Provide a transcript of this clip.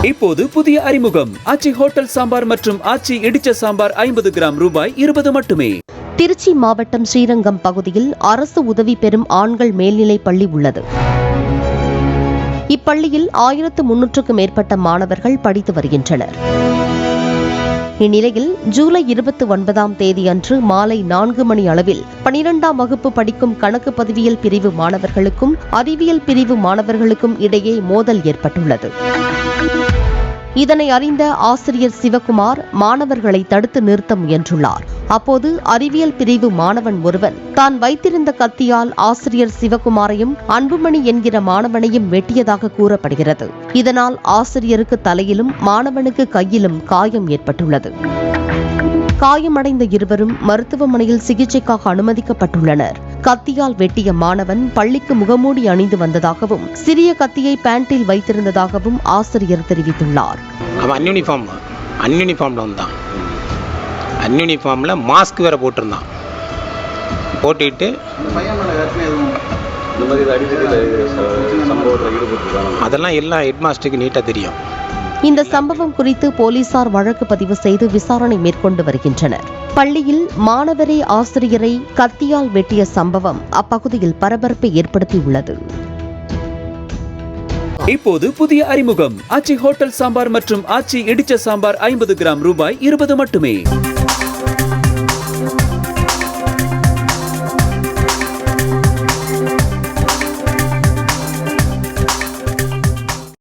இப்போது புதிய அறிமுகம் ஆச்சி ஹோட்டல் சாம்பார் மற்றும் ஆச்சி இடிச்ச சாம்பார் 50 கிராம் ரூபாய் 20 மட்டுமே. திருச்சி மாவட்டம் ஸ்ரீரங்கம் பகுதியில் அரசு உதவி பெறும் ஆண்கள் மேல்நிலைப் பள்ளி உள்ளது. இப்பள்ளியில் 1300க்கும் மேற்பட்ட மாணவர்கள் படித்து வருகின்றனர். இந்நிலையில் ஜூலை 29ஆம் தேதி அன்று மாலை 4 மணி அளவில் 12ஆம் வகுப்பு படிக்கும் கணக்கு பதிவியல் பிரிவு மாணவர்களுக்கும் அறிவியல் பிரிவு மாணவர்களுக்கும் இடையே மோதல் ஏற்பட்டுள்ளது. இதனை அறிந்த ஆசிரியர் சிவகுமார் மாணவர்களை தடுத்து நிறுத்த முயன்றுள்ளார். அப்போது அறிவியல் பிரிவு மாணவன் ஒருவன் தான் வைத்திருந்த கத்தியால் ஆசிரியர் சிவகுமாரையும் அன்புமணி என்கிற மாணவனையும் வெட்டியதாக கூறப்படுகிறது. இதனால் ஆசிரியருக்கு தலையிலும் மாணவனுக்கு கையிலும் காயம் ஏற்பட்டுள்ளது. காயமடைந்த இருவரும் மருத்துவமனையில் சிகிச்சைக்காக அனுமதிக்கப்பட்டுள்ளனர். கத்தியால் வெட்டிய மாணவன் பள்ளிக்கு முகமூடி அணிந்து வந்ததாகவும் சிறிய கத்தியை பேண்டில் வைத்திருந்ததாகவும் ஆசிரியர் தெரிவித்துள்ளார். அன்யூனிஃபார்ம்ல மாஸ்க் வேற போட்டிருந்தான். போட்டுட்டு அதெல்லாம் எல்லாம் ஹெட் மாஸ்டருக்கு நீட்டா தெரியும். இந்த சம்பவம் குறித்து போலீசார் வழக்கு பதிவு செய்து விசாரணை மேற்கொண்டு வருகின்றனர். பள்ளியில் மாணவரே ஆசிரியரை கத்தியால் வெட்டிய சம்பவம் அப்பகுதியில் பரபரப்பை ஏற்படுத்தியுள்ளது. இப்போது புதிய அறிமுகம் ஆச்சி ஹோட்டல் சாம்பார் மற்றும் ஆச்சி இடிச்ச சாம்பார் 50 கிராம் ரூபாய் 20 மட்டுமே.